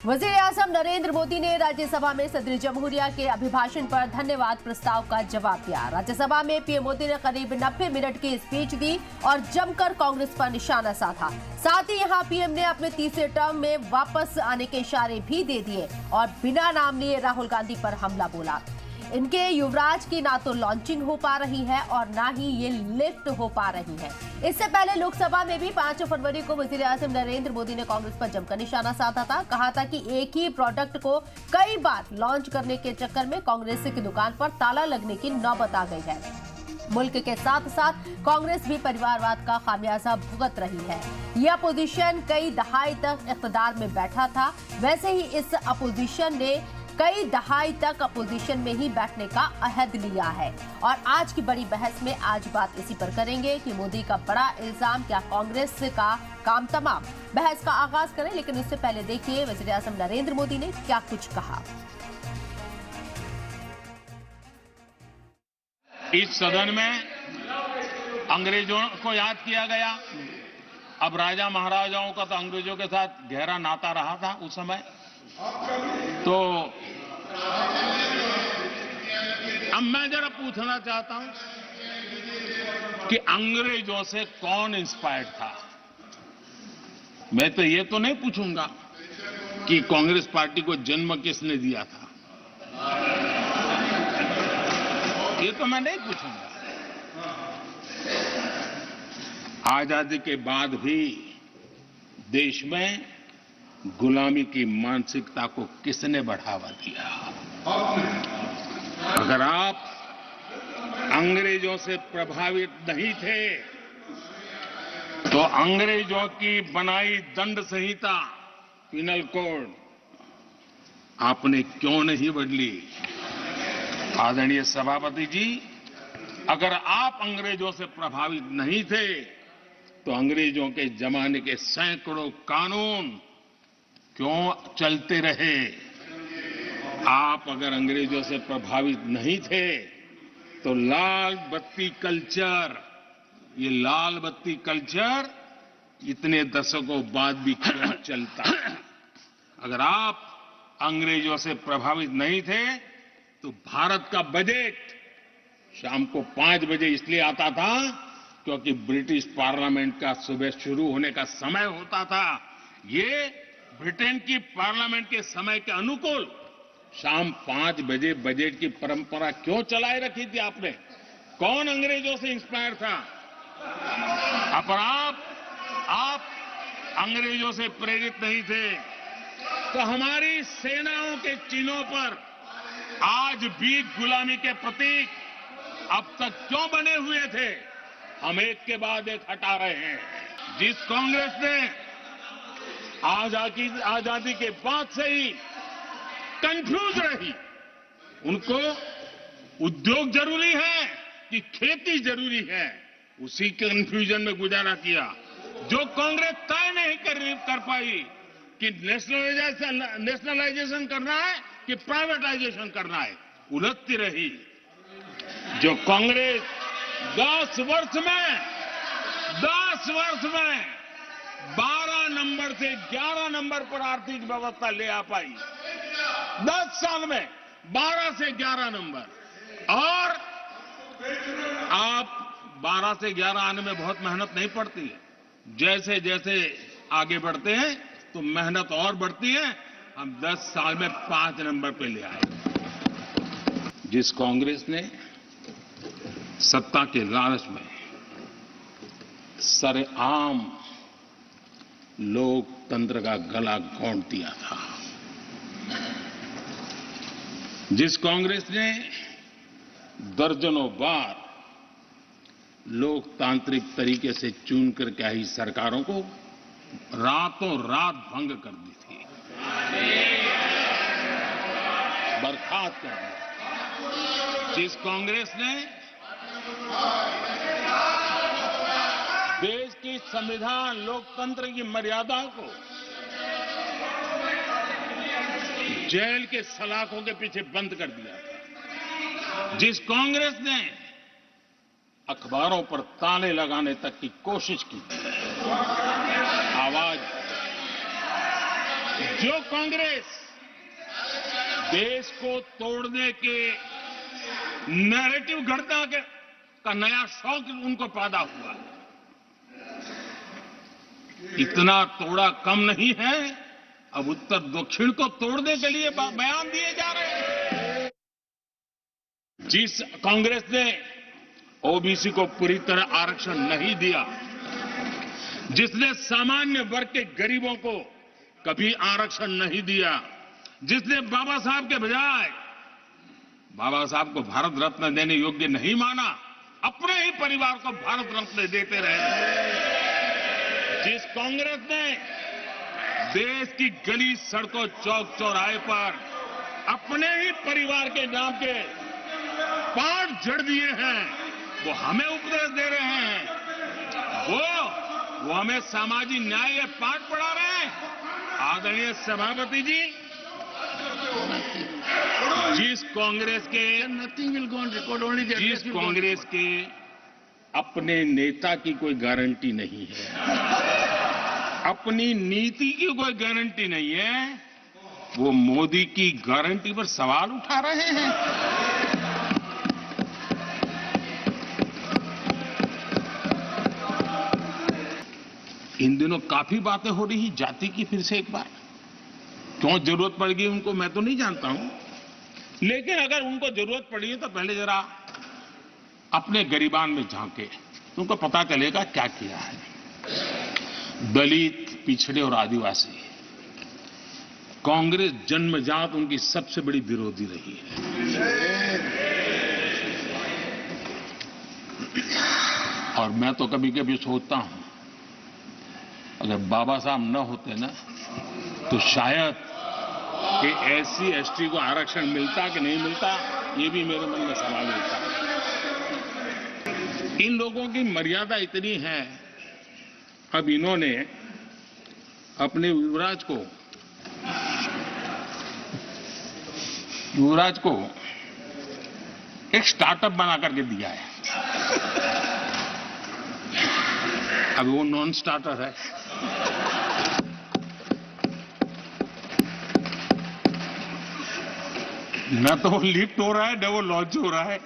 वज़ीर-ए-आज़म नरेंद्र मोदी ने राज्यसभा में सदर जमहूरिया के अभिभाषण पर धन्यवाद प्रस्ताव का जवाब दिया। राज्यसभा में पीएम मोदी ने करीब 90 मिनट की स्पीच दी और जमकर कांग्रेस पर निशाना साधा। साथ ही यहां पीएम ने अपने तीसरे टर्म में वापस आने के इशारे भी दे दिए और बिना नाम लिए राहुल गांधी पर हमला बोला। इनके युवराज की ना तो लॉन्चिंग हो पा रही है और ना ही ये लिफ्ट हो पा रही है। इससे पहले लोकसभा में भी 5 फरवरी को वज़ीर-ए-आज़म नरेंद्र मोदी ने कांग्रेस पर जमकर निशाना साधा था। कहा था कि एक ही प्रोडक्ट को कई बार लॉन्च करने के चक्कर में कांग्रेस की दुकान पर ताला लगने की नौबत आ गई है। मुल्क के साथ साथ कांग्रेस भी परिवारवाद का खामियाजा भुगत रही है। यह अपोजिशन कई दहाई तक इख्तिदार में बैठा था। वैसे ही इस अपोजिशन ने कई दहाई तक अपोजिशन में ही बैठने का अहद लिया है। और आज की बड़ी बहस में आज बात इसी पर करेंगे कि मोदी का बड़ा इल्जाम क्या कांग्रेस का काम तमाम। बहस का आगाज करें, लेकिन उससे पहले देखिए वज़ीर-ए-आज़म नरेंद्र मोदी ने क्या कुछ कहा। इस सदन में अंग्रेजों को याद किया गया। अब राजा महाराजाओं का तो अंग्रेजों के साथ गहरा नाता रहा था उस समय। तो अब मैं जरा पूछना चाहता हूं कि अंग्रेजों से कौन इंस्पायर्ड था। मैं तो ये तो नहीं पूछूंगा कि कांग्रेस पार्टी को जन्म किसने दिया था, ये तो मैं नहीं पूछूंगा। आजादी के बाद भी देश में गुलामी की मानसिकता को किसने बढ़ावा दिया। अगर आप अंग्रेजों से प्रभावित नहीं थे तो अंग्रेजों की बनाई दंड संहिता पिनल कोड आपने क्यों नहीं बदली। आदरणीय सभापति जी, अगर आप अंग्रेजों से प्रभावित नहीं थे तो अंग्रेजों के जमाने के सैकड़ों कानून क्यों चलते रहे। आप अगर अंग्रेजों से प्रभावित नहीं थे तो लाल बत्ती कल्चर, ये लाल बत्ती कल्चर इतने दशकों बाद भी क्यों चलता। अगर आप अंग्रेजों से प्रभावित नहीं थे तो भारत का बजट शाम को 5 बजे इसलिए आता था क्योंकि ब्रिटिश पार्लियामेंट का सुबह शुरू होने का समय होता था। ये ब्रिटेन की पार्लियामेंट के समय के अनुकूल शाम 5 बजे बजट की परंपरा क्यों चलाए रखी थी आपने। कौन अंग्रेजों से इंस्पायर था। अब आप अंग्रेजों से प्रेरित नहीं थे तो हमारी सेनाओं के चिन्हों पर आज भी गुलामी के प्रतीक अब तक क्यों बने हुए थे। हम एक के बाद एक हटा रहे हैं। जिस कांग्रेस ने आजादी के बाद से ही कंफ्यूज रही, उनको उद्योग जरूरी है कि खेती जरूरी है, उसी कंफ्यूजन में गुजारा किया। जो कांग्रेस तय नहीं कर पाई कि नेशनलाइजेशन करना है कि प्राइवेटाइजेशन करना है, उलझती रही। जो कांग्रेस 10 वर्ष में 12 नंबर से 11 नंबर पर आर्थिक व्यवस्था ले आ पाई। 10 साल में 12 से 11 नंबर। और आप 12 से 11 आने में बहुत मेहनत नहीं पड़ती है। जैसे जैसे आगे बढ़ते हैं तो मेहनत और बढ़ती है। हम 10 साल में 5 नंबर पे ले आए। जिस कांग्रेस ने सत्ता के लालच में सरेआम लोकतंत्र का गला घोंट दिया था, जिस कांग्रेस ने दर्जनों बार लोकतांत्रिक तरीके से चुन करके आई सरकारों को रातों रात भंग कर दी थी, बर्खास्त कर दिया। जिस कांग्रेस ने देश की संविधान लोकतंत्र की मर्यादा को जेल के सलाखों के पीछे बंद कर दिया था, जिस कांग्रेस ने अखबारों पर ताले लगाने तक की कोशिश की, आवाज जो कांग्रेस देश को तोड़ने के नैरेटिव घड़ना का नया शौक उनको पैदा हुआ, इतना तोड़ा कम नहीं है, अब उत्तर दक्षिण को तोड़ने के लिए बयान दिए जा रहे हैं। जिस कांग्रेस ने ओबीसी को पूरी तरह आरक्षण नहीं दिया, जिसने सामान्य वर्ग के गरीबों को कभी आरक्षण नहीं दिया, जिसने बाबा साहब के बजाय बाबा साहब को भारत रत्न देने योग्य नहीं माना, अपने ही परिवार को भारत रत्न देते रहे, जिस कांग्रेस ने देश की गली सड़कों चौक चौराहे पर अपने ही परिवार के नाम के पाठ जड़ दिए हैं, वो हमें उपदेश दे रहे हैं, वो हमें सामाजिक न्याय के पाठ पढ़ा रहे हैं। आदरणीय सभापति जी, जिस कांग्रेस के अपने नेता की कोई गारंटी नहीं है, अपनी नीति की कोई गारंटी नहीं है, वो मोदी की गारंटी पर सवाल उठा रहे हैं। इन दिनों काफी बातें हो रही जाति की, फिर से एक बार क्यों जरूरत पड़ गई उनको मैं तो नहीं जानता हूं, लेकिन अगर उनको जरूरत पड़ी है तो पहले जरा अपने गरिबान में झांके, उनको पता चलेगा क्या किया है। दलित, पिछड़े और आदिवासी, कांग्रेस जन्मजात उनकी सबसे बड़ी विरोधी रही है। और मैं तो कभी कभी सोचता हूं, अगर बाबा साहब न होते ना, तो शायद कि एससी एसटी को आरक्षण मिलता कि नहीं मिलता, ये भी मेरे मन में सवाल उठता है। इन लोगों की मर्यादा इतनी है, अब इन्होंने अपने युवराज को एक स्टार्टअप बना करके दिया है। अब वो नॉन स्टार्टर है। न तो लिफ्ट हो रहा है, न वो लॉन्च हो रहा है।